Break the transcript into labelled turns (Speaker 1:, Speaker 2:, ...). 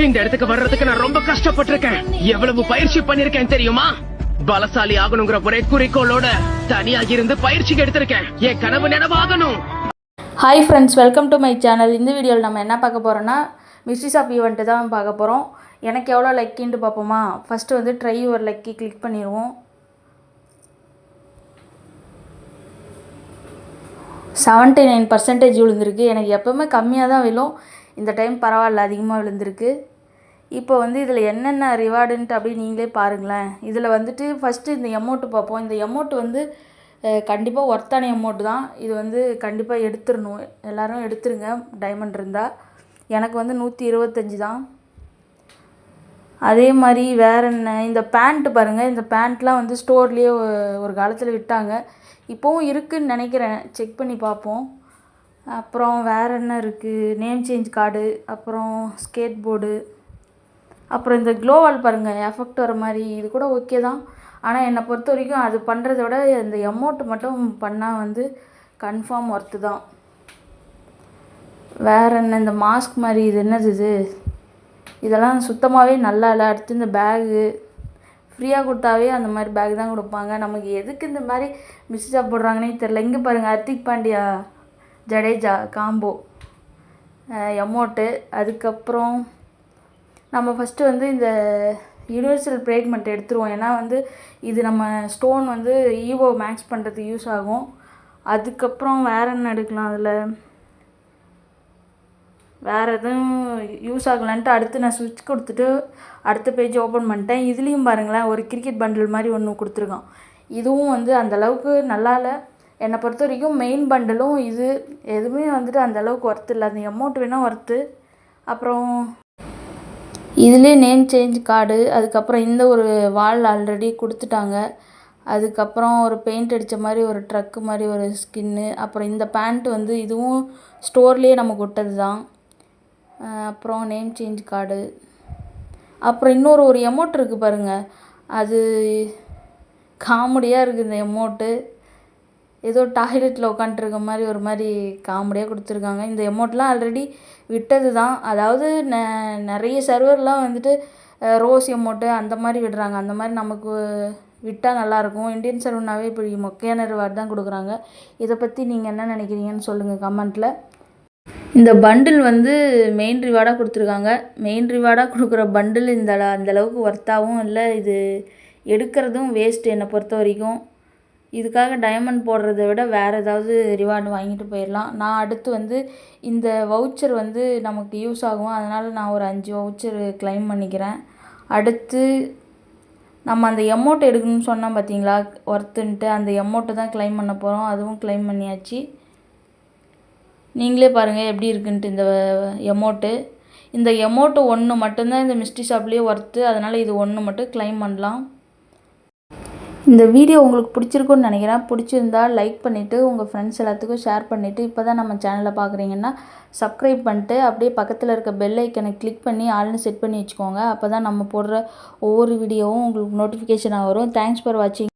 Speaker 1: இந்த இடத்துக்கு வர்றதுக்கு நான் ரொம்ப கஷ்டப்பட்டிருக்கேன். எவ்வளவு பயிற்சி பண்ணிருக்கேன் தெரியுமா? பலசாலி ஆகணுங்கிற ஒரே குறிக்கோளோட தனியா இருந்து பயிற்சி எடுத்திருக்கேன். என் கனவு நினைவாகணும்.
Speaker 2: Hi friends, welcome to my channel. இந்த வீடியோவில் நம்ம என்ன பார்க்க போகிறோன்னா மிஸ்ட்ரி ஷாப் ஈவெண்ட்டு தான் பார்க்க போகிறோம். எனக்கு எவ்வளோ லக்கின்ட்டு பார்ப்போமா? ஃபஸ்ட்டு வந்து ட்ரை ஒரு லக்கி கிளிக் பண்ணிடுவோம். 79% விழுந்திருக்கு. எனக்கு எப்போவுமே கம்மியாக தான் விழும், இந்த டைம் பரவாயில்ல, அதிகமாக விழுந்திருக்கு. இப்போ வந்து இதில் என்னென்ன ரிவார்டுன்ட்டு அப்படியே நீங்களே பாருங்களேன். இதில் வந்துட்டு ஃபஸ்ட்டு இந்த எமௌண்ட்டு பார்ப்போம். இந்த எமௌண்ட்டு வந்து கண்டிப்பாக ஒர்த்தான எமௌண்ட்டு தான். இது வந்து கண்டிப்பாக எடுத்துடணும், எல்லோரும் எடுத்துருங்க டைமண்ட் இருந்தால். எனக்கு வந்து 125 தான். அதே மாதிரி வேறு என்ன, இந்த பேண்ட்டு பாருங்கள். இந்த பேண்ட்லாம் வந்து ஸ்டோர்லேயே ஒரு காலத்தில் விட்டாங்க, இப்போவும் இருக்குதுன்னு நினைக்கிறேன், செக் பண்ணி பார்ப்போம். அப்புறம் வேறு என்ன இருக்குது, நேம் சேஞ்ச் கார்டு, அப்புறம் ஸ்கேட் போர்டு, அப்புறம் இந்த க்ளோவால் பாருங்கள், எஃபெக்ட் வர மாதிரி. இது கூட ஓகே தான், ஆனால் என்னை பொறுத்த வரைக்கும் அது பண்ணுறத விட இந்த எமௌண்ட்டு மட்டும் பண்ணால் வந்து கன்ஃபார்ம் ஒர்த்து தான். வேறு என்ன, இந்த மாஸ்க் மாதிரி, இது என்னது இது, இதெல்லாம் சுத்தமாகவே நல்லா இல்லை. அடுத்து இந்த பேகு ஃப்ரீயாக கொடுத்தாவே அந்த மாதிரி பேக் தான் கொடுப்பாங்க. நமக்கு எதுக்கு இந்த மாதிரி மிஸ்ஸாக போடுறாங்கன்னே தெரில. இங்கே பாருங்கள், ஹர்திக் பாண்டியா ஜடேஜா காம்போ எமௌண்ட்டு. அதுக்கப்புறம் நம்ம ஃபஸ்ட்டு வந்து இந்த யூனிவர்சல் பிரேக்மெண்ட் எடுத்துருவோம், ஏன்னா வந்து இது நம்ம ஸ்டோன் வந்து ஈவோ மேக்ஸ் பண்ணுறதுக்கு யூஸ் ஆகும். அதுக்கப்புறம் வேறு என்ன எடுக்கலாம், அதில் வேறு எதுவும் யூஸ் ஆகலான்ட்டு அடுத்து நான் ஸ்விட்ச் கொடுத்துட்டு அடுத்த பேஜ் ஓப்பன் பண்ணிட்டேன். இதுலேயும் பாருங்களேன், ஒரு கிரிக்கெட் பண்டில் மாதிரி ஒன்று கொடுத்துருக்கான். இதுவும் வந்து அந்தளவுக்கு நல்லா இல்லை என்னை பொறுத்த வரைக்கும். மெயின் பண்டலும் இது எதுவுமே வந்துட்டு அந்தளவுக்கு ஒர்த்து இல்லை. அந்த அமௌண்ட் வேணால் ஒர்த்து. அப்புறம் இதுலேயே நேம் சேஞ்ச் கார்டு, அதுக்கப்புறம் இந்த ஒரு வால் ஆல்ரெடி கொடுத்துட்டாங்க. அதுக்கப்புறம் ஒரு பெயிண்ட் அடித்த மாதிரி ஒரு ட்ரக்கு மாதிரி ஒரு ஸ்கின்னு. அப்புறம் இந்த பேண்ட் வந்து இதுவும் ஸ்டோர்லேயே நமக்கு விட்டது தான். அப்புறம் நேம் சேஞ்ச் கார்டு, அப்புறம் இன்னொரு எமௌண்ட் இருக்குது பாருங்கள், அது காமெடியாக இருக்குது. இந்த எமௌண்ட்டு ஏதோ டாய்லெட்டில் உட்காண்ட்ருக்க மாதிரி ஒரு மாதிரி காமெடியாக கொடுத்துருக்காங்க. இந்த எமௌண்ட்லாம் ஆல்ரெடி விட்டது தான். அதாவது நிறைய சர்வர்லாம் வந்துட்டு ரோஸ் எமௌண்ட்டு அந்த மாதிரி விடுறாங்க. அந்த மாதிரி நமக்கு விட்டால் நல்லாயிருக்கும். இந்தியன் சர்வர்னாவே இப்படி மொக்கையான ரிவார்டு தான் கொடுக்குறாங்க. இதை பற்றி நீங்கள் என்ன நினைக்கிறீங்கன்னு சொல்லுங்கள் கமெண்ட்டில். இந்த பண்டில் வந்து மெயின் ரிவார்டாக கொடுத்துருக்காங்க. மெயின் ரிவார்டாக கொடுக்குற பண்டில் அந்தளவுக்கு ஒர்த்தாகவும் இல்லை. இது எடுக்கிறதும் வேஸ்ட்டு என்னை பொறுத்த வரைக்கும். இதுக்காக டைமண்ட் போடுறத விட வேறு ஏதாவது ரிவார்டு வாங்கிட்டு போயிடலாம். நான் அடுத்து வந்து இந்த வவுச்சர் வந்து நமக்கு யூஸ் ஆகும், அதனால் நான் ஒரு 5 வவுச்சர் கிளைம் பண்ணிக்கிறேன். அடுத்து நம்ம அந்த எமௌண்ட் எடுக்கணும்னு சொன்னால் பார்த்தீங்களா, ஒர்த்துன்ட்டு, அந்த எமௌண்ட்டு தான் கிளைம் பண்ண போகிறோம். அதுவும் கிளைம் பண்ணியாச்சு. நீங்களே பாருங்கள் எப்படி இருக்குன்ட்டு இந்த எமௌண்ட்டு. இந்த எமௌண்ட்டு ஒன்று மட்டும்தான் இந்த மிஸ்ட்ரி ஷாப்லேயே ஒர்த்து, அதனால் இது ஒன்று மட்டும் கிளைம் பண்ணலாம். இந்த வீடியோ உங்களுக்கு பிடிச்சிருக்குன்னு நினைக்கிறேன். பிடிச்சிருந்தால் லைக் பண்ணிவிட்டு உங்கள் ஃப்ரெண்ட்ஸ் எல்லாத்துக்கும் ஷேர் பண்ணிவிட்டு, இப்போ தான் நம்ம சேனலில் பார்க்குறீங்கன்னா சப்ஸ்கிரைப் பண்ணிட்டு அப்படியே பக்கத்தில் இருக்க பெல் ஐக்கனை கிளிக் பண்ணி ஆல்னு செட் பண்ணி வச்சுக்கோங்க. அப்போ தான் நம்ம போடுற ஒவ்வொரு வீடியோவும் உங்களுக்கு நோட்டிஃபிகேஷனாக வரும். தேங்க்ஸ் ஃபார் வாட்சிங்.